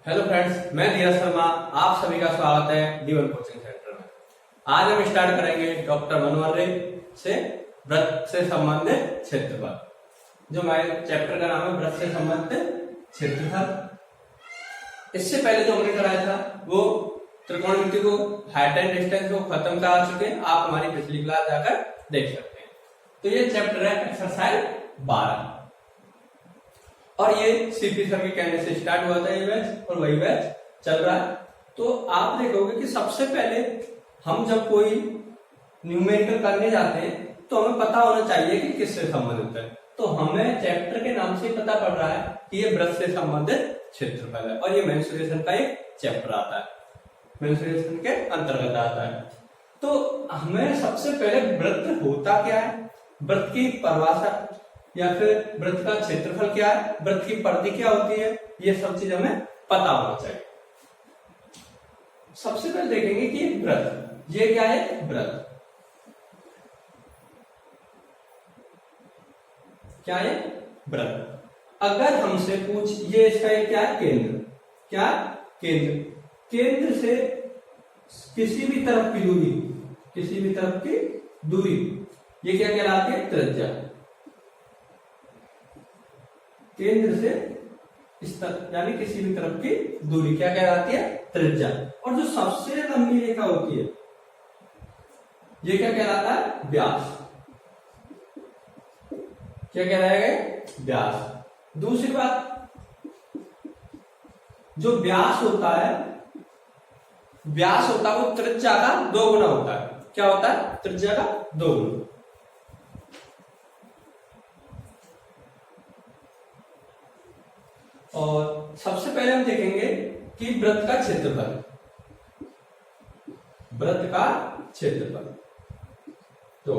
Hello friends, मैं धीरज शर्मा। आप सभी का स्वागत है D1 कोचिंग सेंटर में। आज हम स्टार्ट करेंगे डॉक्टर मनोहर से वृत्त से संबंधित क्षेत्रफल। जो हमारे चैप्टर का नाम है वृत्त से संबंधित क्षेत्रफल। इससे पहले जो हमने कराया था वो त्रिकोणमिति को, हाइट एंड डिस्टेंस को खत्म करा चुके हैं। आप हमारी पिछली क्लास जाकर देख सकते हैं। तो ये चैप्टर है एक्सरसाइज 12 और ये सीपी सर के कहने से स्टार्ट हुआ था ये बैच और वही बैच चल रहा है। तो आप देखोगे कि सबसे पहले हम जब कोई न्यूमेरिकल करने जाते हैं तो हमें पता होना चाहिए कि किससे संबंधित है। तो हमें चैप्टर के नाम से पता पड़ रहा है कि ये वृत्त से संबंधित क्षेत्रफल है और ये मेंसुरेशन का एक चैप्टर आता है, मेंसुरेशन के अंतर्गत आता है। तो हमें सबसे पहले वृत्त होता क्या है, वृत्त की परिभाषा या फिर वृत्त का क्षेत्रफल क्या है, वृत्त की परिधि क्या होती है, ये सब चीज हमें पता होना चाहिए। सबसे पहले देखेंगे कि वृत्त, ये क्या है वृत्त, क्या है वृत्त। अगर हमसे पूछ, ये इसका क्या है केंद्र, क्या केंद्र, केंद्र से किसी भी तरफ की दूरी, किसी भी तरफ की दूरी, ये क्या कहलाती है त्रिज्या। केंद्र से इस तरफ यानी किसी भी तरफ की दूरी क्या कहलाती है त्रिज्या। और जो सबसे लंबी रेखा होती है ये क्या कहलाता है व्यास, क्या कहलाएगा व्यास। दूसरी बात, जो व्यास होता है, व्यास होता है वो त्रिज्या का 2 गुना होता है। क्या होता है त्रिज्या का 2 गुना। और सबसे पहले हम देखेंगे कि वृत्त का क्षेत्रफल, वृत्त का क्षेत्रफल। तो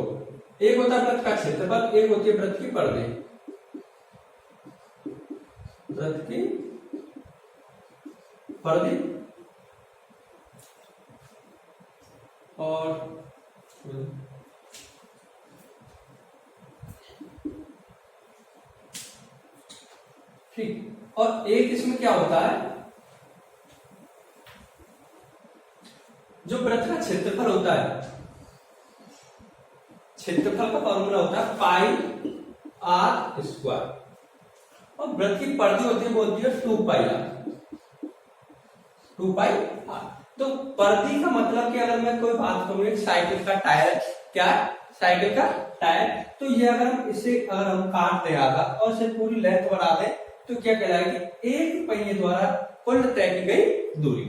एक होता है वृत्त का क्षेत्रफल, एक होती है वृत्त की परिधि, वृत्त की परिधि। और ठीक, और एक इसमें क्या होता है, जो वृत्त का क्षेत्रफल होता है, क्षेत्रफल का फॉर्मूला होता है पाई आर स्क्वायर और वृत्त की परिधि होती है, बोलती है 2 पाई आर, 2 पाई आर। तो परिधि का मतलब कि अगर मैं कोई बात करूं, एक साइकिल का टायर, क्या साइकिल का टायर, तो ये अगर इसे अगर हम काट दें आगा और इसे पूरी लेंथ बढ़ा दें तो क्या कहलाएगी एक पहिए द्वारा कुल तय की गई दूरी।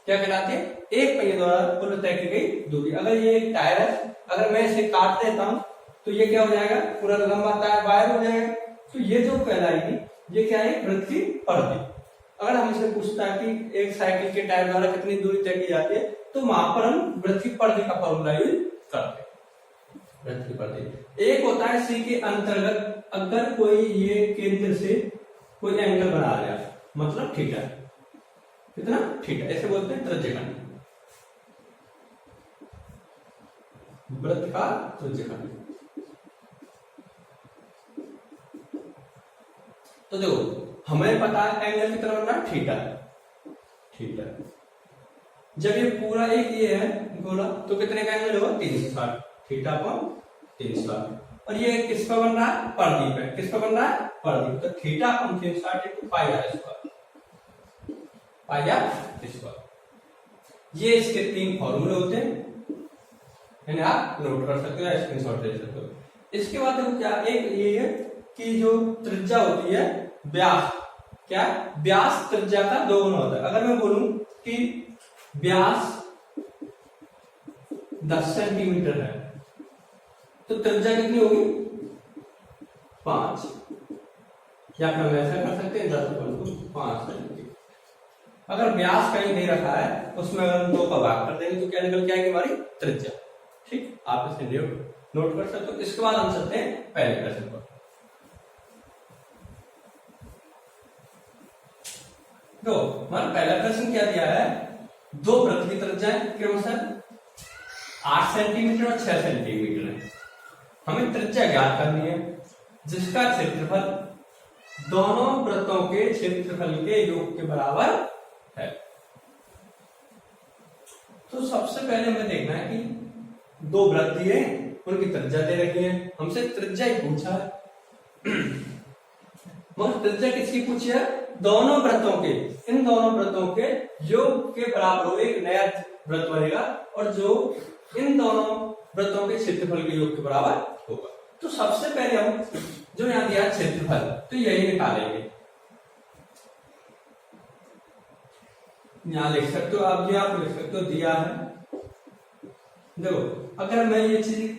क्या कहलाती है एक पहिए द्वारा कुल तय की गई दूरी। अगर ये एक टायर है, अगर मैं इसे काट देता हूं तो ये क्या हो जाएगा, पूरा लंबा टायर वायर हो जाएगा। तो ये जो कहलाएगी ये क्या है वृत्त की परिधि। अगर हमसे पूछता है कि एक साइकिल के टायर द्वारा कितनी दूरी तय की जाती है तो वहां पर हम वृत्त की परिधि का फॉर्मूला यूज करते हैं, वृत्त की परिधि। एक होता है सी के अंतर्गत, अगर कोई ये केंद्र से कोई एंगल बना लिया, मतलब थीटा, कितना थीटा, ऐसे बोलते हैं त्रिज्यखंड, वृत्त का त्रिज्यखंड। तो देखो हमें पता है एंगल कितना बनना है थीटा, थीटा। जब ये पूरा एक ये है गोला तो कितने का एंगल होगा 360, थीटा अपॉन 360। और ये किस पर बन रहा है परिधि पे, किस पर बन रहा है परिधि। तो theta upon 360 into pi r square, pi r square. ये इसके 3 फॉर्मूले होते हैं, यानी आप नोट कर सकते हो या स्क्रीनशॉट ले सकते हो। इसके बाद देखो क्या, एक ये है कि जो त्रिज्या होती है व्यास, क्या व्यास त्रिज्या का 2 गुना होता है। अगर मैं बोलूं कि व्यास 10 सेंटीमीटर है तो त्रिज्या कितनी होगी 5, या फिर हम ऐसा कर सकते हैं 10/5 सेंटीमीटर। अगर व्यास कहीं नहीं रखा है उसमें अगर हम 2 का भाग कर देंगे तो क्या निकल के आएगी हमारी त्रिज्या। ठीक, आप इसे नोट कर सकते हो। इसके बाद हम चलते हैं पहले प्रश्न पर। तो हमारा पहला प्रश्न क्या दिया है, 2 वृत्त की त्रिज्याएं क्रमशः 8 सेंटीमीटर और 6 सेंटीमीटर है। हमें त्रिज्या ज्ञात करनी है जिसका क्षेत्रफल दोनों वृत्तों के क्षेत्रफल के योग के बराबर है। तो सबसे पहले हमें देखना है कि दो वृत्त दिए, उनकी त्रिज्या दे रखी है, हमसे त्रिज्या ही पूछा है। मगर त्रिज्या किसकी पूछी है? दोनों वृत्तों के, इन दोनों वृत्तों के योग के बराबर हो एक नया वृत्त बनेगा और जो इन दोनों वृत्तों के क्षेत्रफल के योग के बराबर होगा। तो सबसे पहले हम जो यहाँ दिया क्षेत्रफल, तो यही निकालेंगे। यहाँ लिख सकते हो आप, आप लिख सकते हो दिया है। देखो अगर मैं ये चीज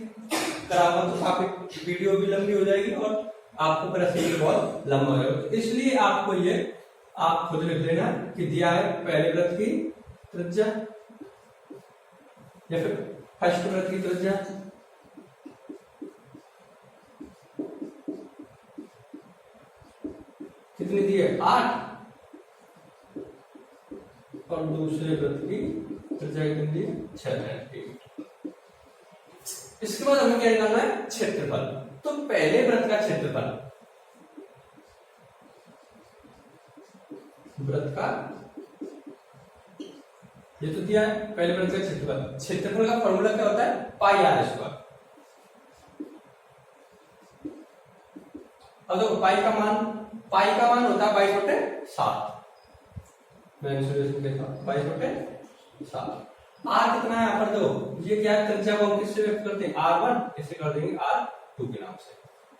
कराऊंगा तो काफी वीडियो भी लंबी हो जाएगी और आपको प्रश्न भी बहुत लंबा हो जाएगा। तो इसलिए आपको ये आप खुद लिख लेना कि दिया है पहले वृत्त की त्रिज्या या फिर फर्स्ट वृत्त की त्रिज्या कितनी दी है? 8, और दूसरे वृत्त की त्रिज्या कितनी दी है? 6 सेंटीमीटर। इसके बाद हमें क्या निकालना है? क्षेत्रफल। तो पहले वृत्त का क्षेत्रफल, वृत्त का ये तो दिया है पहले वृत्त का क्षेत्रफल। क्षेत्रफल का फॉर्मूला क्या होता है? Pi r square. अब देखो पाई का मान होता है 22/7। मैंने सॉल्यूशन देखा 22/7। आर कितना है यहाँ पर? दो, ये क्या है? त्रिज्या को हम किससे व्यक्त करते हैं? R1, इसे कर देंगे R2 के नाम से।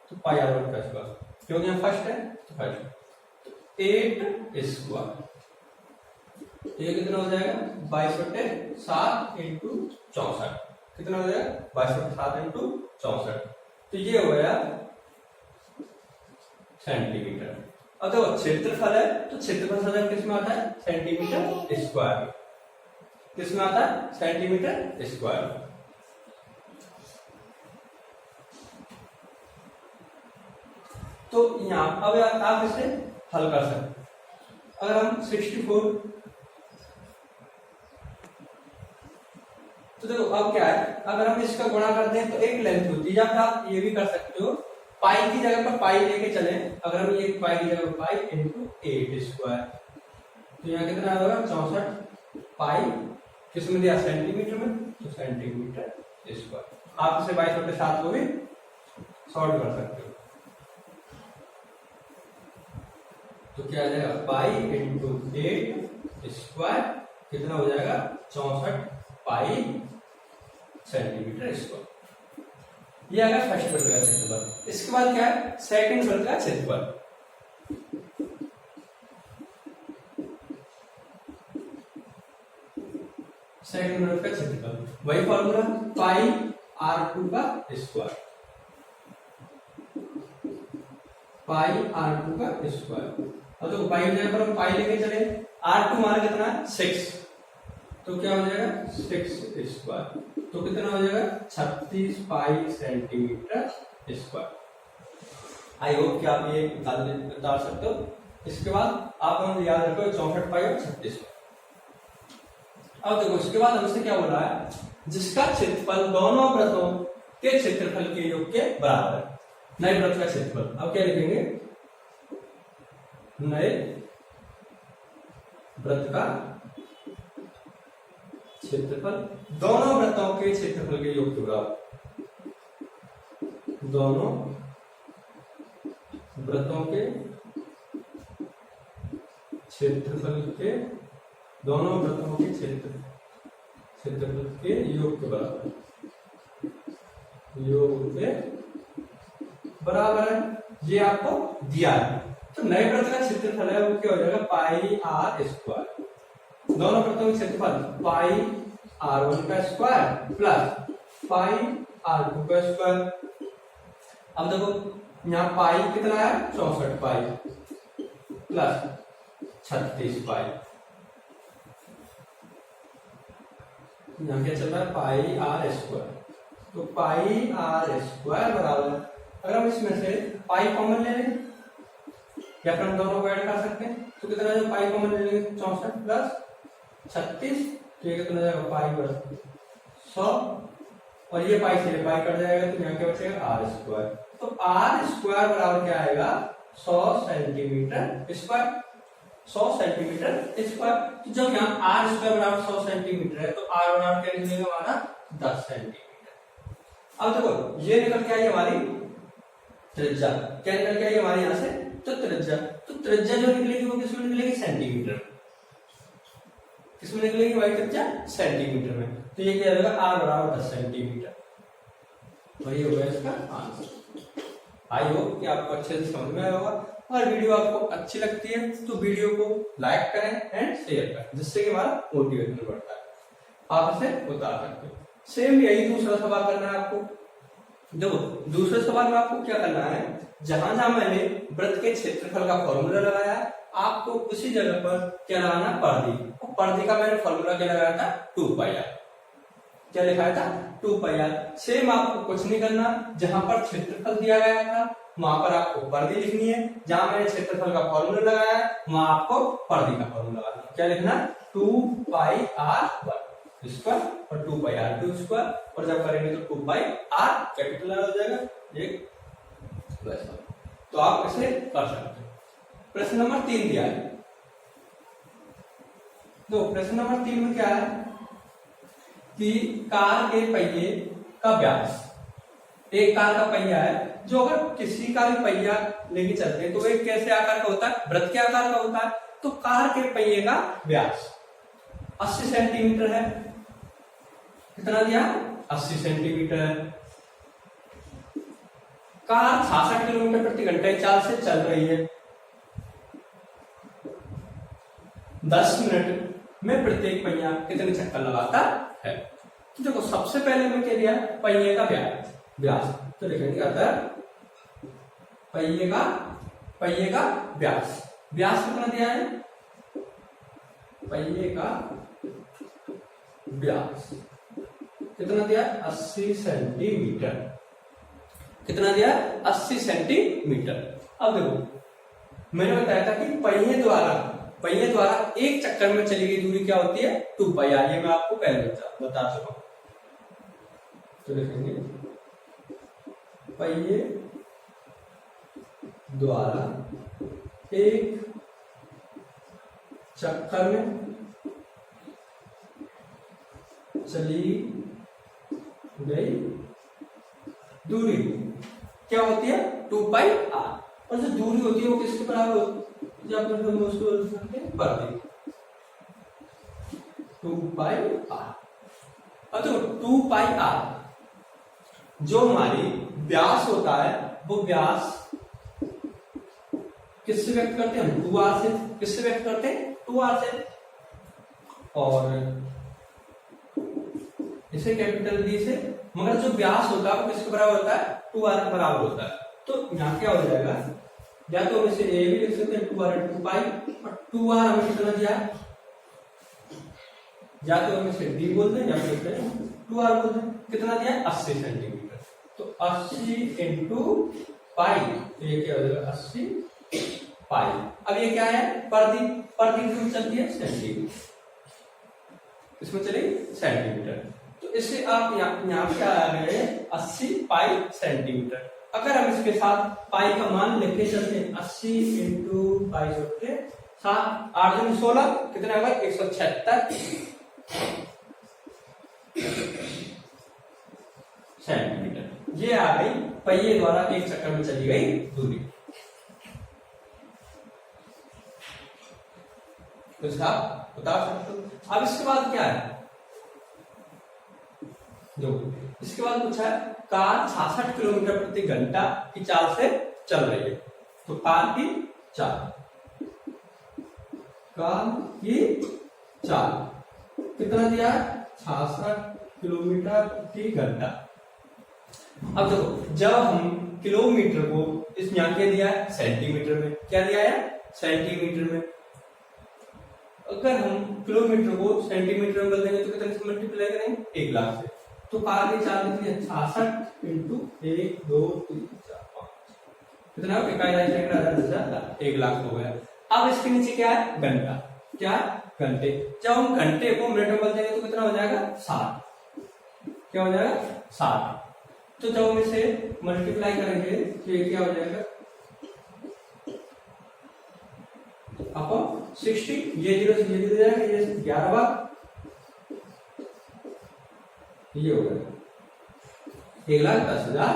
तो पाई R1 का स्क्वायर, क्योंकि यहाँ फर्स्ट है तो फर्स्ट 8 स्क्वायर। ये कितना हो जाएगा? 22/7 इंटू 64। कितना हो जाएगा? 22/7 इंटू 64। तो ये हो गया सेंटीमीटर। अब देखो क्षेत्रफल है तो क्षेत्रफल सदैव किस में आता है? Centimetre square. किस में आता है? Centimetre square. तो यहां अब आप इसे हल कर सकते। अगर हम 64, तो देखो अब क्या है, अगर हम इसका गुणा करते हैं तो एक लेंथ होती है, या फिर आप ये भी कर सकते हो पाई की जगह पर पाई लेके चले। अगर हम ये पाई की जगह पाई इंटू 8 स्क्वायर, तो यहाँ कितना होगा? 64 पाई किस में दिया? सेंटीमीटर में, तो सेंटीमीटर स्क्वायर। आप इसे 22/7 को भी सॉल्व कर सकते हो। तो क्या आ जाएगा? पाई इंटू 8 स्क्वायर कितना हो जाएगा? 64 पाई सेंटीमीटर स्क्वायर। ये आ गया फर्स्ट वर्ग का क्षेत्रफल। इसके बाद क्या है? सेकंड वर्ग का क्षेत्रफल। सेकंड वर्ग का क्षेत्रफल वही फॉर्मूला, पाई R2 का स्क्वायर, पाई R2 का स्क्वायर। अब तो पाई जगह पर हम पाई लेके चले, R2 हमारा कितना है? 6, तो क्या हो जाएगा? 6 स्क्वायर। तो कितना हो जाएगा? 36 पाई सेंटीमीटर स्क्वायर। आई होप कि आप ये बता सकते हो। इसके बाद आप हम याद रखो 64 पाई और 36। अब देखो इसके बाद हमसे क्या बोल रहा है? जिसका क्षेत्रफल दोनों वृत्तों के क्षेत्रफल के योग के बराबर है। नए वृत्त का क्षेत्रफल अब क्या लिखेंगे? नए वृत्त का क्षेत्रफल दोनों वृत्तों के क्षेत्रफल के योग के बराबर। दोनों वृत्तों के क्षेत्रफल के, दोनों वृत्तों के क्षेत्रफल के योग के बराबर, योग के बराबर है। ये आपको दिया है। तो नए वृत्त का क्षेत्रफल है वो क्या हो जाएगा? पाई R स्क्वायर। दोनों वृत्तों के क्षेत्रफल पाई R1 का स्क्वायर प्लस पाई R2 का स्क्वायर। अब देखो यहाँ पाई कितना है? 64 पाई प्लस 36 पाई। यहाँ क्या चल रहा है? पाई R स्क्वायर। तो पाई R स्क्वायर बराबर, अगर हम इसमें से पाई कॉमन ले लें या फिर हम दोनों को ऐड कर सकते हैं, तो कितना जो पाई कॉमन ले लेंगे? 64 प्लस 36, तो ये कितना जाएगा? पाई बराबर 100, और ये पाई से पाई कट जाएगा, तो यहाँ क्या बचेगा? R square. तो R स्क्वायर बराबर क्या आएगा? 100 सेंटीमीटर स्क्वायर। 100 centimetre square. तो जब यहाँ आर स्क्वायर बराबर 100 सेंटीमीटर है तो आर बराबर क्या निकलेगा हमारा 10 सेंटीमीटर। अब देखो ये निकल के आई हमारी त्रिज्या, क्या निकल के आई हमारे यहाँ से तो त्रिज्या। तो त्रिज्या जो निकलेगी वो किसमें निकलेगी सेंटीमीटर, किसमें निकलेगी भाई त्रिज्या सेंटीमीटर में। तो ये क्या होगा आर बराबर 10 सेंटीमीटर। तो ये होगा इसका आंसर। आई होप कि आपको अच्छे से समझ में आया होगा। और वीडियो आपको अच्छी लगती है तो वीडियो को लाइक करें एंड शेयर करें, जिससे कि हमारा मोटिवेशन बढ़ता है, आप इसे उतार सकते हो। सेम यही दूसरा सवाल करना है आपको। देखो दूसरे सवाल में आपको क्या करना है, जहां जहां मैंने वृत्त के क्षेत्रफल का फॉर्मूला लगाया है आपको उसी जगह पर क्या लगाना परिधि। और परिधि का मैंने फॉर्मूला क्या लगाया था 2πr, क्या लिखाया था 2πr। सेम आपको कुछ नहीं करना, जहां पर क्षेत्रफल दिया गया था वहां पर आपको परिधि लिखनी है, जहां मैंने क्षेत्रफल का फॉर्मूला लगाया है वहां आपको परिधि का फॉर्मूला लगाना है। क्या लिखना 2πr1 स्क्वायर और 2πr2 स्क्वायर, और जब करेंगे तो 2πr कैपिटल हो जाएगा एक वैसा। तो आप इसे कर सकते हो। प्रश्न नंबर 3 दिया है। तो प्रश्न नंबर 3 में क्या है कि कार के पहिए का व्यास, एक कार का पहिया है जो अगर किसी का भी पहिया लेके चलते हैं तो एक कैसे आकार का होता है, वृत्त के आकार का होता है। तो कार के पहिए का व्यास 80 सेंटीमीटर है। कितना दिया 80 सेंटीमीटर है। कार 66 किलोमीटर प्रति घंटे की चाल से चल रही है। 10 मिनट में प्रत्येक पहिया कितने चक्कर लगाता है। तो देखो सबसे पहले हमें क्या दिया पहिए का व्यास। तो लिखेंगे अगर पहिए का व्यास कितना दिया है, पहिए का व्यास कितना दिया 80 सेंटीमीटर। कितना दिया 80 सेंटीमीटर। अब देखो मैंने बताया था कि पहिए द्वारा एक चक्कर में चली गई दूरी क्या होती है 2πr। ये मैं आपको पहले बता चुका हूं। तो लिखेंगे पहिए द्वारा एक चक्कर में चली गई दूरी क्या होती है 2πr। और जो दूरी होती है वो किसके बराबर होती है, जब हम उसको परिधि 2πr। अब तो 2πr जो हमारी व्यास होता है वो व्यास किससे व्यक्त करते हैं हम 2r से। किससे व्यक्त करते हैं 2r से। और इसे कैपिटल डी से। मगर जो व्यास होता है वो किसके बराबर होता है 2r के बराबर होता है। तो यहाँ क्या हो जाएगा, या तो हम इसे a भी लिख सकते हैं 2r 2π, और 2r हमें कितना दिया या तो हम इसे d बोल दें या फिर 2r बोल दें। कितना दिया 80 सेंटीमीटर। तो 80 इंटू पाई, तो ये क्या हो जाएगा 80 पाई। अब ये क्या है परिधि किसमें चलती है सेंटीमीटर, इसमें चलेगी सेंटीमीटर। तो इससे आप यहाँ पे आ गए 80 पाई सेंटीमीटर। अगर हम इसके साथ पाई का मान लेके चलते हैं 80 इंटू पाई के साथ 8 दूनी 16 कितना होगा 176 सेंटीमीटर। ये आ गई पहिए द्वारा एक चक्कर में चली गई दूरी। तो इसका आप बता सकते हो। अब इसके बाद क्या है, जो इसके बाद पूछा है कार 66 किलोमीटर प्रति घंटा की चाल से चल रही है। तो कार की चाल कितना दिया है 66 किलोमीटर प्रति घंटा। अब देखो जब हम किलोमीटर को इस यहाँ क्या दिया है सेंटीमीटर में, क्या दिया है सेंटीमीटर में। अगर हम किलोमीटर को सेंटीमीटर में बदल देंगे तो कितने से मल्टीप्लाई करेंगे 1 लाख से। तो कार की चाल कितनी है 66 इंटू 1 2 3 4 5 कितना 1 लाख हो गया। अब इसके नीचे क्या है घंटा, क्या है घंटे। जब हम घंटे को मिनट में बदल देंगे तो कितना हो जाएगा 60। क्या हो जाएगा 60। तो जब हम इसे मल्टीप्लाई करेंगे तो ये क्या हो जाएगा अपॉन 60, ये 0 से ये 0 जाएगा, ये 11 भाग ये हो गया 1,10,000।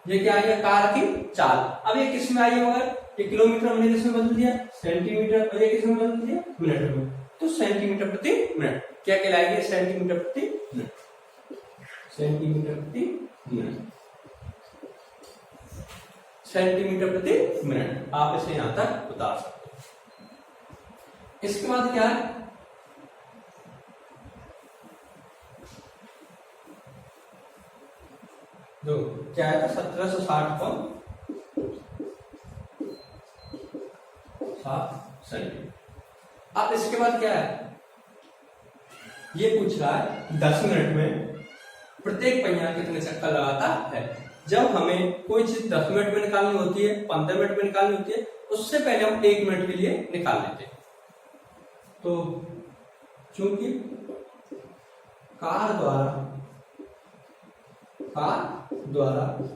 ये क्या आ गया कार की चाल। अब ये किस में आई है मगर, ये किलोमीटर हमने किस में बदल दिया सेंटीमीटर, और ये किस में बदल दिया मिनट में, तो सेंटीमीटर प्रति मिनट क्या कहलाएगी सेंटीमीटर प्रति मिनट, सेंटीमीटर प्रति मिनट, सेंटीमीटर प्रति मिनट। आप इसे यहां तक बता सकते हो। इसके बाद क्या है, दो क्या है 1760 कौन 7 सेंटीमीटर। अब इसके बाद क्या है, ये पूछ रहा है 10 मिनट में प्रत्येक पहिया कितने चक्कर लगाता है। जब हमें कोई चीज 10 मिनट में निकालनी होती है, 15 मिनट में निकालनी होती है, उससे पहले हम 1 मिनट के लिए निकाल लेते हैं। तो चूंकि कार द्वारा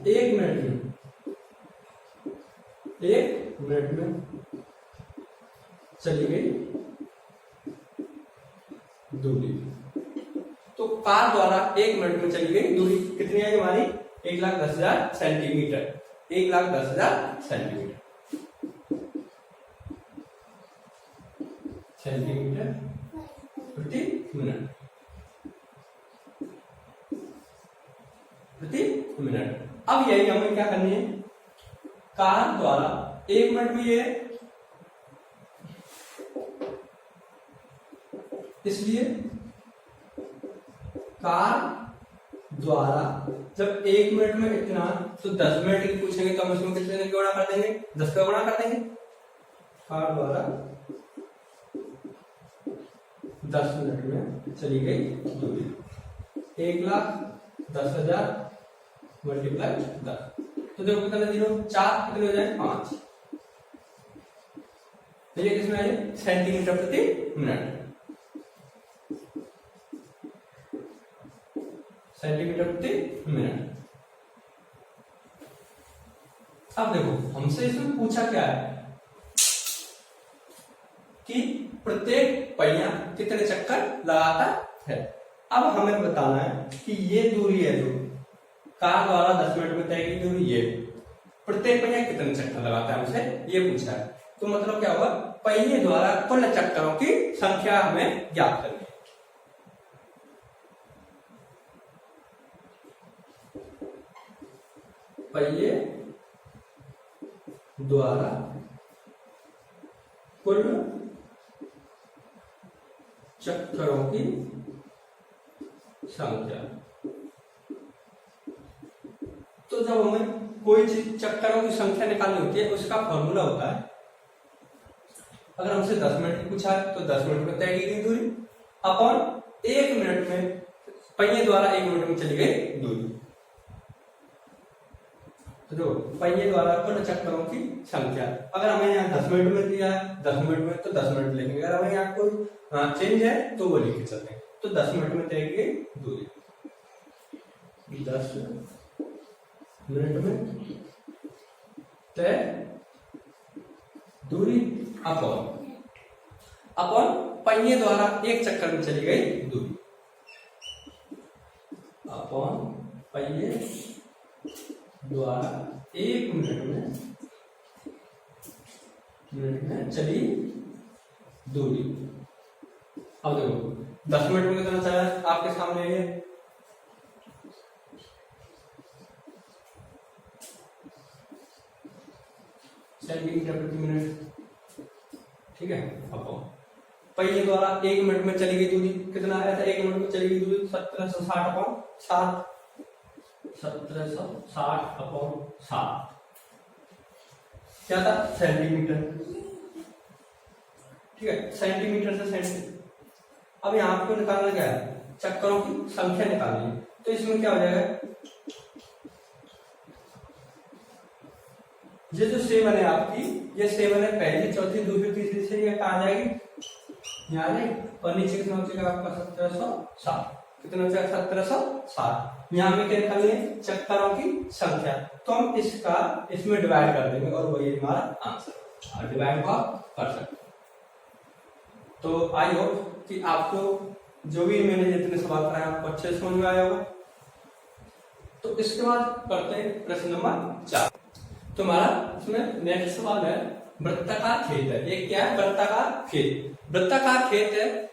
1 मिनट में चली गई दूरी, तो कार द्वारा 1 मिनट में चली गई दूरी कितनी आई हमारी 1,10,000 सेंटीमीटर, 1,10,000 सेंटीमीटर, सेंटीमीटर प्रति मिनट, प्रति मिनट। अब यही हमें क्या करनी है, कार द्वारा 1 मिनट में ये, इसलिए कार द्वारा जब 1 मिनट में इतना, तो 10 मिनट की पूछेंगे तो हम इसमें कितने गुणा कर देंगे 10 का गुणा कर देंगे। कार द्वारा 10 मिनट में चली गई दूरी 1,10,000 मल्टीप्लाई 10, तो देखो कितना 0 4 कितने हो जाए 5, तो ये किसमें आए सेंटीमीटर प्रति मिनट, सेंटीमीटर प्रति मिनट। अब देखो हमसे इसमें पूछा क्या है कि प्रत्येक पहिया कितने चक्कर लगाता है। अब हमें बताना है कि ये दूरी है जो कार द्वारा 10 मिनट में तय की दूरी, ये प्रत्येक पहिया कितने चक्कर लगाता है हमसे ये पूछा है। तो मतलब क्या हुआ, पहिए द्वारा कुल चक्करों की संख्या हमें ज्ञात करनी है। पहिए द्वारा कुल चक्करों की संख्या, तो जब हमें कोई चीज चक्करों की संख्या निकालनी होती है उसका फॉर्मूला होता है, अगर हमसे 10 मिनट की पूछा है तो 10 मिनट में तय की गई दूरी अपॉन 1 मिनट में पहिए द्वारा 1 मिनट में चली गई दूरी, तो जो पहिए द्वारा कुल चक्करों की संख्या। अगर हमें यहाँ 10 मिनट में दिया है 10 मिनट में तो 10 मिनट लिखेंगे, अगर हमें यहाँ कोई चेंज है तो वो लिख के चलते हैं। तो 10 मिनट में तय की गई दूरी, 10 मिनट में तय दूरी अपॉन पहिए द्वारा 1 चक्कर में चली गई दूरी, अपॉन पहिए द्वारा 1 मिनट में चली दूरी। अब देखो 10 मिनट में कितना चला आपके सामने है, सेंटीमीटर प्रति मिनट, ठीक है। अब पहिए द्वारा 1 मिनट में चली गई दूरी कितना आया था, 1 मिनट में चली गई दूरी 1760 अपॉन 7, 1760 अपॉन 7 क्या था सेंटीमीटर, ठीक है। सेंटीमीटर से सेंटीमीटर। अब यहाँ आपको निकालना क्या है, चक्करों की संख्या निकालनी है, तो इसमें क्या हो जाएगा, ये जो सेवन है आपकी, ये सेवन है पहली चौथी दूसरी तीसरी से ये कहाँ जाएगी यहाँ आ जाएगी, और नीचे कितना हो जाएगा आपका 1760, कितना हो जाएगा 1760। यहाँ में क्या निकालनी है चक्करों की संख्या, तो हम इसका इसमें डिवाइड कर देंगे और वही हमारा आंसर, डिवाइड कर सकते। तो आई होप कि आपको जो भी मैंने जितने सवाल कराए आपको अच्छे समझ में आया होगा। तो इसके बाद करते हैं प्रश्न नंबर 4। तो हमारा इसमें नेक्स्ट सवाल है वृत्ताकार खेत है। ये क्या है? वृत्ताकार खेत। वृत्ताकार खेत है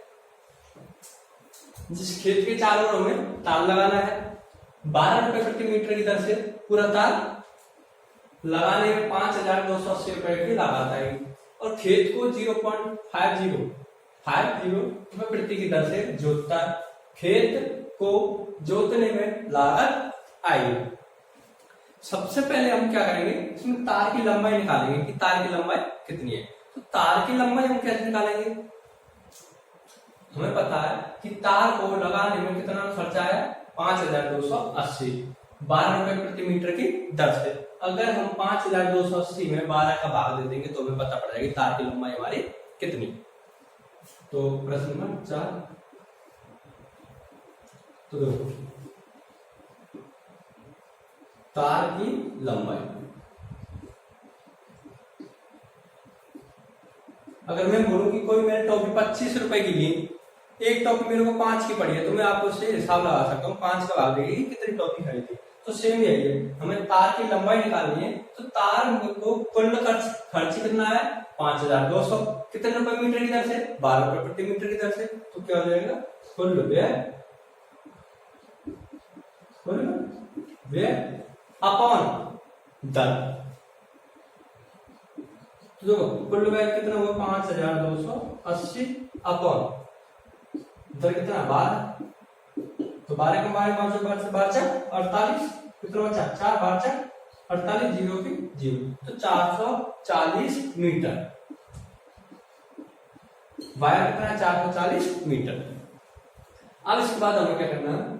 जिस खेत के चारों ओर में तार लगाना है। 12 रुपए प्रति मीटर की दर से पूरा तार लगाने में 5280 रुपए की लागत आएगी और खेत को 0.50 रुपए प्रति की दर से जोतता है। खेत को जोतने में लागत आएगी। सबसे पहले हम क्या करेंगे, इसमें तार की लंबाई निकालेंगे कि तार की लंबाई कितनी है। तो तार की लंबाई हम कैसे निकालेंगे? हमें पता है कि तार को लगाने में कितना खर्चा है, 5280, 12 रुपए प्रति मीटर की दर से। अगर हम 5280 में 12 का भाग दे देंगे तो हमें पता पड़ जाएगी तार की लंबाई हमारी कितनी। तो प्रश्न नंबर 4, तो देखो तार की लंबाई, अगर मैं बोलूं कि कोई मैंने टॉपी 25 रुपए की ली, एक टॉपी मेरे को 5 की पड़ी है, तो मैं आपको उससे हिसाब लगा सकता हूँ 5 का भाग देगी कितनी टॉपी खरीदी। तो सेम यही है, हमें तार की लंबाई निकालनी है। तो तार को कुल खर्च कितना है, 5200, कितने रुपए मीटर की दर से, 12 रुपए प्रति मीटर की दर से। तो क्या हो जाएगा, कुल व्यय अपॉन दर। तो देखो कुल व्यय कितना हुआ, 5280 अपॉन दर कितना, 12। तो 12 के बारे में 48, कितना बचा, 4 12 48, 0 की 0, तो 440 मीटर। वायर कितना है, 440 मीटर। अब इसके बाद हमें क्या करना है,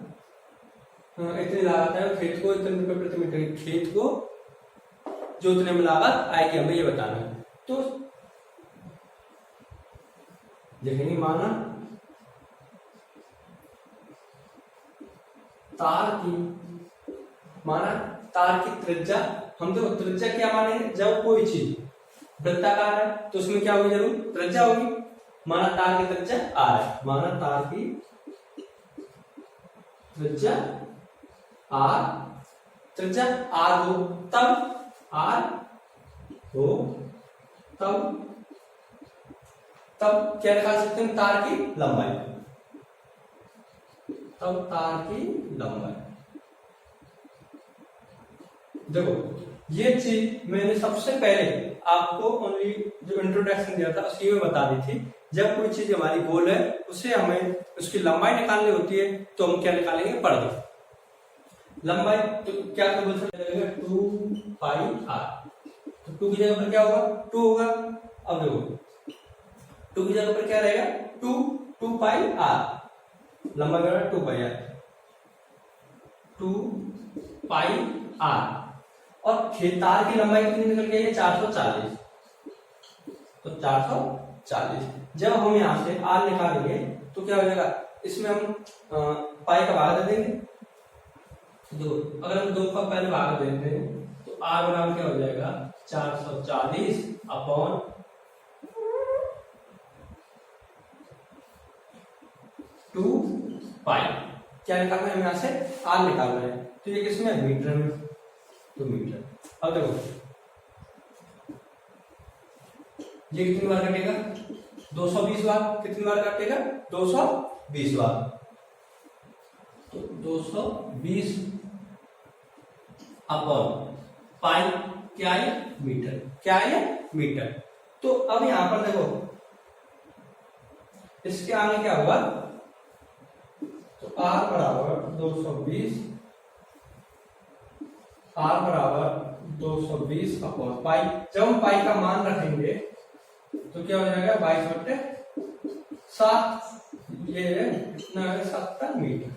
इतनी लागत है खेत को, इतने रुपए प्रति मीटर खेत को जोतने में लागत आएगी, हमें ये बताना है। तो देखेंगे, माना तार की त्रिज्या, हम देखो त्रिज्या क्या माने, जब कोई चीज वृत्ताकार है तो उसमें क्या होगी, जरूर त्रिज्या होगी। माना तार की त्रिज्या r है, माना तार की त्रिज्या r, त्रिज्या r हो तब क्या निकाल सकते हैं, तार की लंबाई। तब तार की लंबाई, देखो ये चीज मैंने सबसे पहले आपको ओनली जो इंट्रोडक्शन दिया था उसकी में बता दी थी। जब कोई चीज हमारी गोल है उसे हमें उसकी लंबाई निकालनी होती है तो हम क्या निकालेंगे, पर्दे लंबाई। तो क्या बोल सकते हैं, 2πr। तो 2 की जगह पर क्या होगा, 2 होगा। अब देखो 2 की जगह पर क्या रहेगा, 2πr, लंबाई बराबर 2πr, 2πr। और तार की लंबाई कितनी निकल गई है, 440। तो 440 जब हम यहां से r निकालेंगे तो क्या हो जाएगा, इसमें हम पाई का भाग दे देंगे। दो, अगर हम 2 का पहले भाग देते हैं तो r बराबर क्या हो जाएगा, 440 अपॉन 2π। क्या निकालना है हमें, यहां से r निकालना है। तो ये किसमें, मीटर में, तो मीटर। अब देखो ये कितनी बार कटेगा, 220 बार। कितनी बार कटेगा, 220 बार। तो 220 अपॉन पाई, क्या है, मीटर। क्या है, मीटर। तो अब यहां पर देखो इसके आगे क्या हुआ, तो r बराबर 220, r बराबर 220 अपॉन पाई। जब हम पाई का मान रखेंगे तो क्या हो जाएगा, 22/7, ये कितना है, 70 मीटर।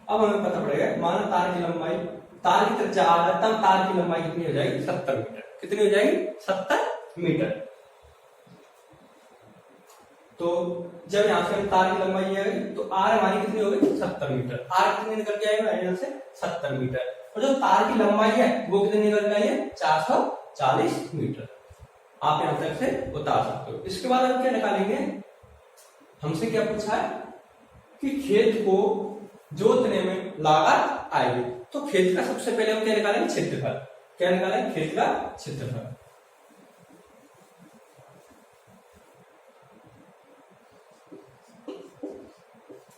अब हमें पता पड़ेगा, माना तार की लंबाई, तार की त्रिज्या r है, तब तार की लंबाई कितनी हो जाएगी, 70 मीटर। कितनी हो जाएगी, 70 मीटर। तो जब यहां से तार की लंबाई है तो r हमारी कितनी हो गई, 70 मीटर। r कितनी निकल के आएगा, यहाँ से 70 मीटर। और जो तार की लंबाई है वो कितनी निकल के आई है, 440 मीटर। आप यहां तक से उतार सकते हो। इसके बाद हम क्या निकालेंगे, हमसे क्या पूछा है कि खेत को जोतने में लागत आएगी, तो खेत का सबसे पहले हम क्या निकालेंगे, क्षेत्रफल। क्या निकालेंगे, खेत का क्षेत्रफल।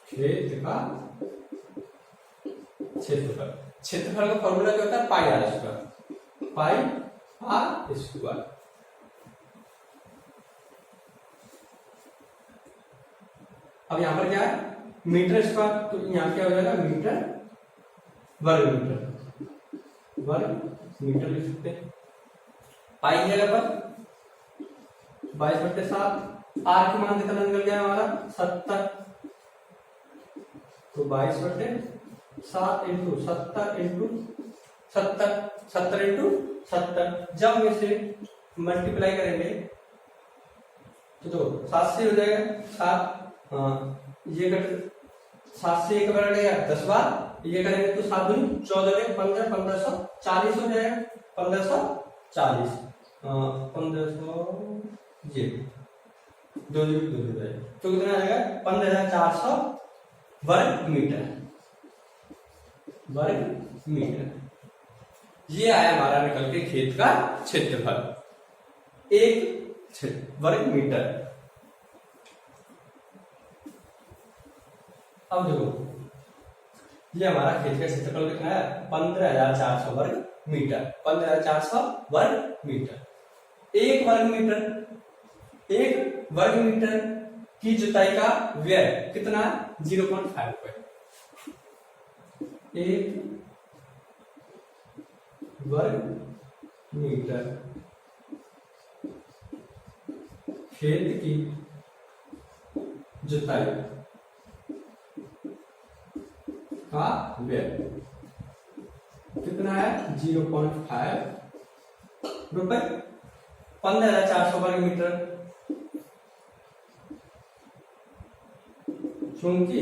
खेत का क्षेत्रफल, क्षेत्रफल का फॉर्मूला क्या होता है, pi r square, pi r square. अब यहां पर क्या है, मीटर स्क्वायर, तो यहां क्या हो जाएगा, मीटर वर्ग मीटर, वर्ग मीटर लिख सकते हैं। पाई की जगह पर 22/7, आर की मान कितना निकल गया हमारा 70, तो 22/7 इंटू 70 इंटू 70, 70 इंटू 70। जब हम इसे मल्टीप्लाई करेंगे तो 7 से हो जाएगा, 7 ये 7 से 1 बढ़ गया 10 बार, ये करेंगे तो 7 दूनी 14 15, 1540 हो जाएगा, 1540, 1500 ये 2 हो जाएगा, तो कितना आ जाएगा 15,400 वर्ग मीटर, वर्ग मीटर। ये आया हमारा निकल के खेत का क्षेत्रफल, 1 वर्ग मीटर। अब देखो ये हमारा खेत का क्षेत्रफल कितना है, 15,400 वर्ग मीटर, 15,400 वर्ग मीटर। 1 वर्ग मीटर, 1 वर्ग मीटर की जुताई का व्यय कितना, 0.5 रुपए। 1 वर्ग मीटर खेत की जुताई का व्यय कितना है, 0.5 रुपए। 15,400 वर्ग मीटर, क्योंकि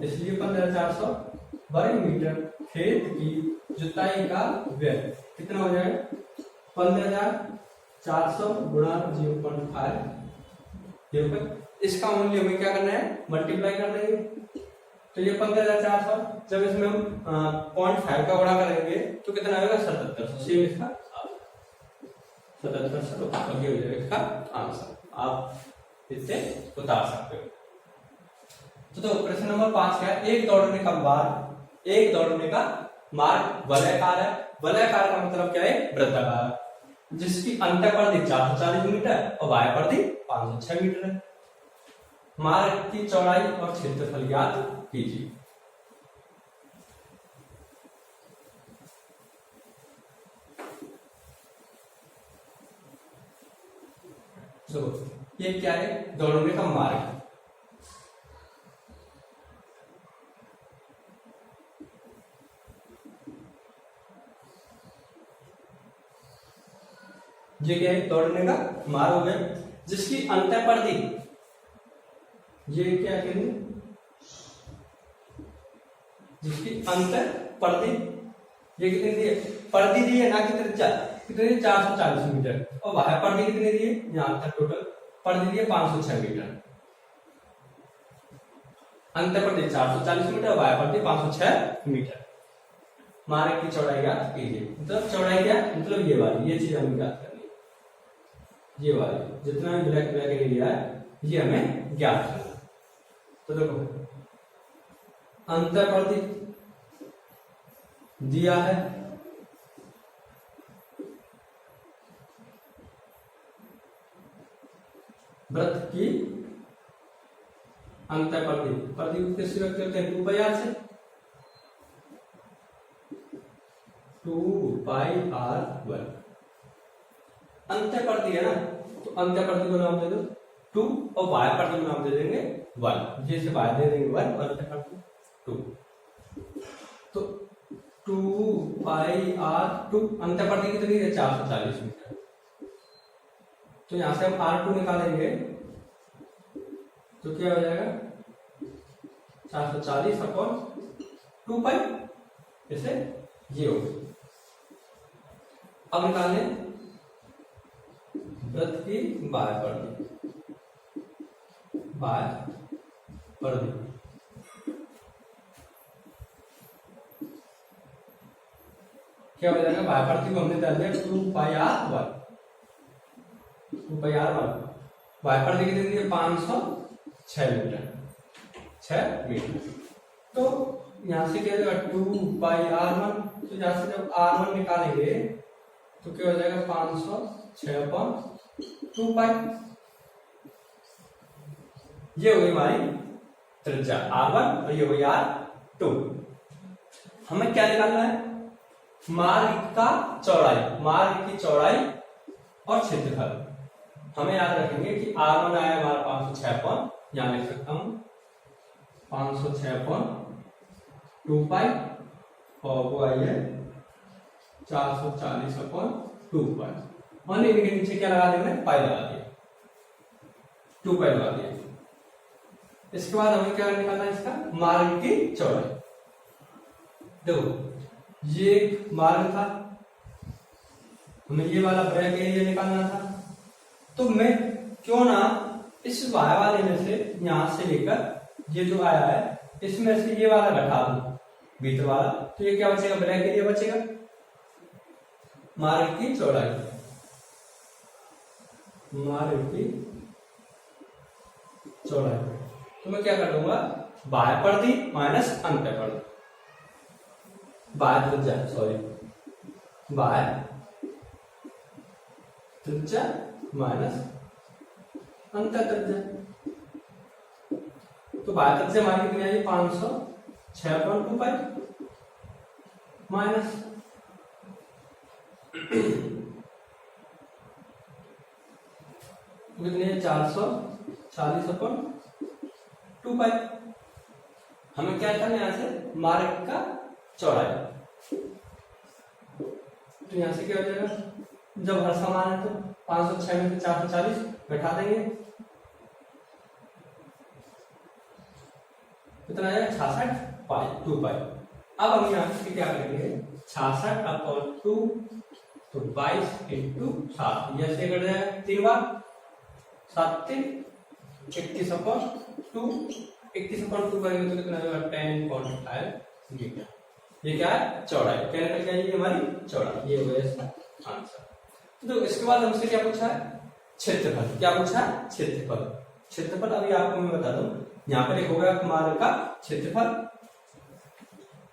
इसलिए 15,400 वर्ग मीटर खेत की जुताई का व्यय कितना हो जाएगा, 15,400 गुणा 0.5 रुपए। इसका मूल्य हमें क्या करना है, मल्टीप्लाई कर देंगे, तो ये 15,400 जब इसमें हम 0.5 का गुणा करेंगे तो कितना आएगा, 7700। सेम इसका 7700 हो जाएगा इसका आंसर, आप इससे उतार सकते हो। तो प्रश्न नंबर 5 क्या है, एक दौड़ने का मार्ग, एक दौड़ने का मार्ग वलयाकार है। वलयाकार का मतलब क्या है, वृत्ताकार, जिसकी अंत परिधि 440 मीटर और बाह्य परिधि 506 मीटर है। मार्ग की चौड़ाई और क्षेत्रफल ज्ञात कीजिए। तो ये क्या है, दौड़ने का मार्ग। ये क्या है, दौड़ने का मार्ग हो गया, जिसकी अंत परिधि, ये क्या करेंगे, जिसकी अंतर परिधि, ये कितनी दी है, परिधि दी है ना, कितनी 440 मीटर, और बाह्य परिधि कितनी दी है, यहाँ तक टोटल परिधि दी है 506 मीटर। अंतर परिधि 440 मीटर, बाह्य परिधि 506 मीटर। मार्ग की चौड़ाई ज्ञात कीजिए। मतलब चौड़ाई क्या, मतलब ये वाली, ये चीज हमें ज्ञात करनी है, ये वाली जितना भी ब्लैक ब्लैक एरिया है ये हमें ज्ञात करना। तो देखो अंतर परिधि दिया है, वृत्त की अंतर परिधि, परिधि को किससे व्यक्त करते हैं, 2πr से, 2πr1। अंतर परिधि है ना, तो अंतर परिधि को नाम दे दो 2 और बाह्य परिधि को नाम दे देंगे 1, जैसे बाह्य दे देंगे 1 और अंतर परिधि 2। तो 2πr2 अंतर परिधि कितनी है, 440 मीटर। तो यहां से हम r2 निकालेंगे तो क्या हो जाएगा, 440 अपॉन 2π, जैसे ये हो। अब निकालने वृत्त की बाह्य परिधि, बाह्य परिधि, क्या हो जाएगा, बाह्य परिधि को हमने डाल दिया 2πr1, 2πr1, बाह्य परिधि कितनी दी है 506 मीटर, 6 मीटर। तो यहां से क्या हो जाएगा 2πr1, तो यहां से जब r1 निकालेंगे तो क्या हो जाएगा 506/2π, ये हो गई हमारी त्रिज्या r1 और ये हो गई r2। हमें क्या निकालना है, मार्ग का चौड़ाई, मार्ग की चौड़ाई और क्षेत्रफल। हमें याद रखेंगे कि r1 आया हमारा 506, यहां लिख सकता हूं 506/2π और वो आई है 440/2π, और इनके नीचे क्या लगा दिया, पाई लगा दिया, 2π लगा दिया। इसके बाद हमें क्या निकालना है, इसका मार्ग की चौड़ाई। देखो ये मार्ग था, हमें ये वाला ब्रेक एरिया निकालना था, तो मैं क्यों ना इस बाहर वाले में से यहां से लेकर ये जो आया है इसमें से ये वाला घटा दूं भीतर वाला, तो ये क्या बचेगा, ब्रेक एरिया बचेगा, मार्ग की चौड़ाई, मार्ग की चौड़ाई। तो मैं क्या कर दूंगा, बाह्य परिधि माइनस अंतः परिधि, बाह्य त्रिज्या, सॉरी बाह्य त्रिज्या माइनस अंतः त्रिज्या। तो बाह्य त्रिज्या हमारी कितनी आई, 506/2π माइनस कितनी है 440/2π। हमें क्या करना है, यहां से मार्ग का चौड़ाई, तो यहां से क्या हो जाएगा, जब हर समान है तो 506 में से 440 बैठा देंगे, कितना आएगा 66/2π। अब हम यहाँ से क्या करेंगे, 66/2 तो 22 × 7, यह से कट जाएगा 3 बार, 7 × 21/2, 21/2 करेंगे तो कितना आएगा 10.5 मीटर। ये क्या है, चौड़ाई, क्या निकल के आएगी हमारी चौड़ाई, ये हो गया इसका आंसर। तो इसके बाद हमसे क्या पूछा है, क्षेत्रफल, क्या पूछा है, क्षेत्रफल। क्षेत्रफल अभी आपको मैं बता दूं, यहाँ पर एक हो गया मार्ग का क्षेत्रफल।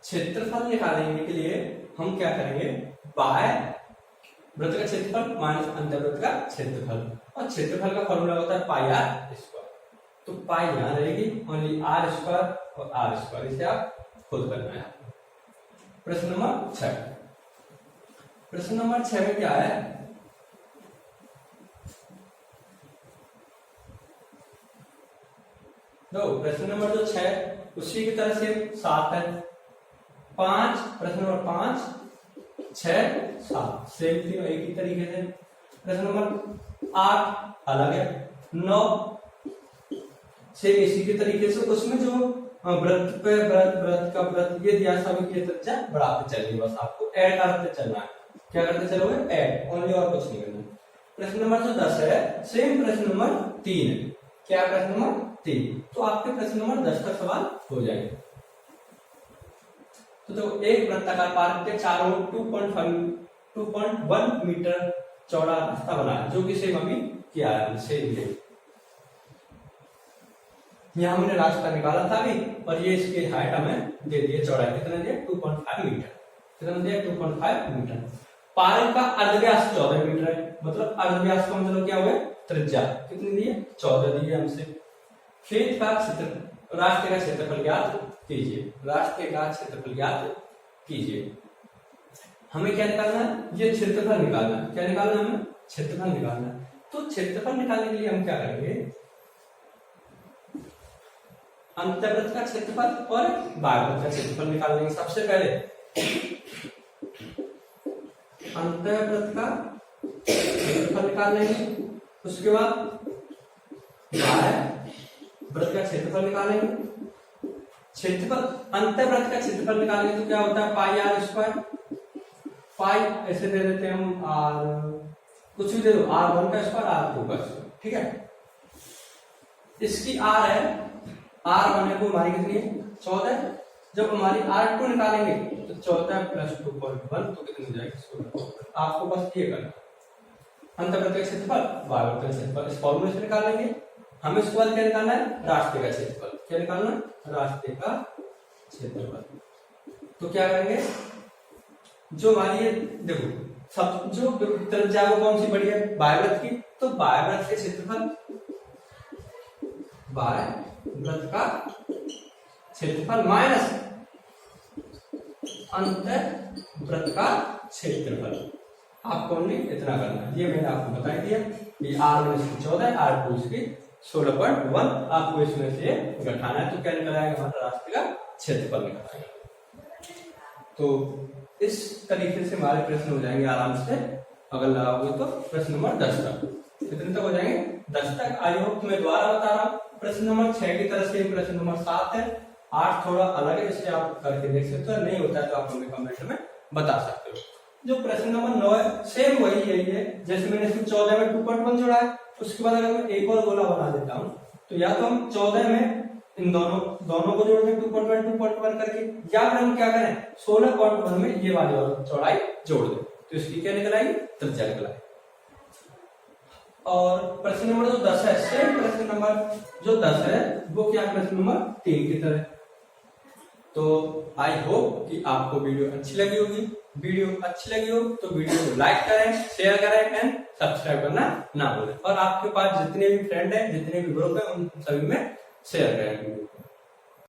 क्षेत्रफल निकालने के लिए हम क्या करेंगे, बाह्य वृत्त का क्षेत्रफल माइनस अंतर्वृत्त का क्षेत्रफल, और क्षेत्रफल का फॉर्मूला होता है πr²। तो पाई यहां रहेगी, ओनली r² और r², इसे आप खुद करना है। प्रश्न नंबर 6, प्रश्न नंबर 6 में क्या है, दो प्रश्न नंबर जो 6 उसी की तरह से 7 है, 5 प्रश्न नंबर 5 6 7 सेम तीनों एक ही तरीके से। प्रश्न नंबर 8 अलग है, 9 सेम इसी के तरीके से। उसमें जो वृत्त पे वृत्त का वृत्त ये दिया, सभी की त्रिज्या बढ़ाते चलिए, बस आपको ऐड करते चलना है। क्या करते चलोगे, ऐड, ओनली, और कुछ नहीं करना। प्रश्न नंबर जो 10 है सेम प्रश्न नंबर 3 है, क्या प्रश्न नंबर 3, तो आपके प्रश्न नंबर 10 का सवाल हो जाएगा। तो एक वृत्ताकार पार्क के चारों 2.1 मीटर चौड़ा रास्ता बना है, जो कि सेम अभी किया है, सेम है। यहाँ हमने रास्ता निकाला था अभी, और ये इसकी हाइट हमें दे दी है, चौड़ाई कितना दिया 2.5 मीटर, कितना दिया 2.5 मीटर। पार्क का अर्धव्यास 14 मीटर है, मतलब अर्धव्यास का मतलब क्या हुआ, त्रिज्या कितनी दी है 14 दी है हमसे। खेत का क्षेत्र, रास्ते का क्षेत्रफल ज्ञात कीजिए, रास्ते का क्षेत्रफल ज्ञात कीजिए। हमें क्या निकालना है, ये क्षेत्रफल निकालना है। क्या निकालना है, हमें क्षेत्रफल निकालना है। तो क्षेत्रफल निकालने के लिए हम क्या करेंगे, अंतर्वृत्त का क्षेत्रफल और बाह्यवृत्त का क्षेत्रफल निकाल लेंगे। सबसे पहले अंतर्वृत्त का क्षेत्रफल निकाल लेंगे, उसके बाद बाह्यवृत्त का क्षेत्रफल निकालेंगे। क्षेत्रफल अंतर्वृत्त का क्षेत्रफल निकालेंगे तो क्या होता है πr², पाई ऐसे दे देते हैं हम, r कुछ भी दे दो, r1 का स्क्वायर r2 का स्क्वायर, ठीक है। इसकी r है R1 है वो हमारी कितनी है 14। जब हमारी R2 निकालेंगे तो 14 प्लस 2.1 तो कितनी हो जाएगी 16। आपको बस ये करना अंतःवृत्त का क्षेत्रफल वायुवृत्त का क्षेत्रफल इस फॉर्मूले से निकाल लेंगे। हमें इसके बाद क्या निकालना है रास्ते का क्षेत्रफल। क्या निकालना है रास्ते का क्षेत्रफल। तो क्या करेंगे जो हमारी ये देखो सब जो त्रिज्या वो कौन सी बड़ी है वायुवृत्त की, तो वायुवृत्त के क्षेत्रफल वायुवृत्त का क्षेत्रफल माइनस अंतःवृत्त का क्षेत्रफल। आपको हमने इतना करना है, ये मैंने आपको बता दिया कि R1 इसकी 14 R2 इसकी 16.1। आपको इसमें से घटाना है तो क्या निकल आएगा हमारा रास्ते का क्षेत्रफल निकल आएगा। तो इस तरीके से हमारे प्रश्न हो जाएंगे आराम से। अगर लगाओगे तो प्रश्न नंबर 10 तक कितने तक हो जाएंगे 10 तक। आई होप मैं दोबारा बता रहा हूँ प्रश्न नंबर 6 की तरह से प्रश्न नंबर 7 है। 8 थोड़ा अलग है इसलिए आप करके देख सकते हो, नहीं होता है तो आप हमें कमेंट में बता सकते हो। जो प्रश्न नंबर 9 है सेम वही यही है जैसे मैंने इसमें 14 में 2.1 जोड़ा है। उसके बाद अगर मैं एक और गोला बना देता हूँ तो या तो हम 14 में इन दोनों को जोड़ दें 2.1 करके, या फिर हम क्या करें 16.1 में ये वाली और चौड़ाई जोड़ दें तो इसकी क्या निकल आएगी त्रिज्या निकल आएगी। और प्रश्न नंबर जो 10 है सेम प्रश्न नंबर जो 10 है वो क्या प्रश्न नंबर 3 की तरह। तो आई होप कि आपको वीडियो अच्छी लगी होगी। वीडियो अच्छी लगी हो तो वीडियो को लाइक करें, शेयर करें एंड सब्सक्राइब करना ना भूलें। और आपके पास जितने भी फ्रेंड हैं जितने भी ग्रुप है उन सभी में शेयर करें वीडियो।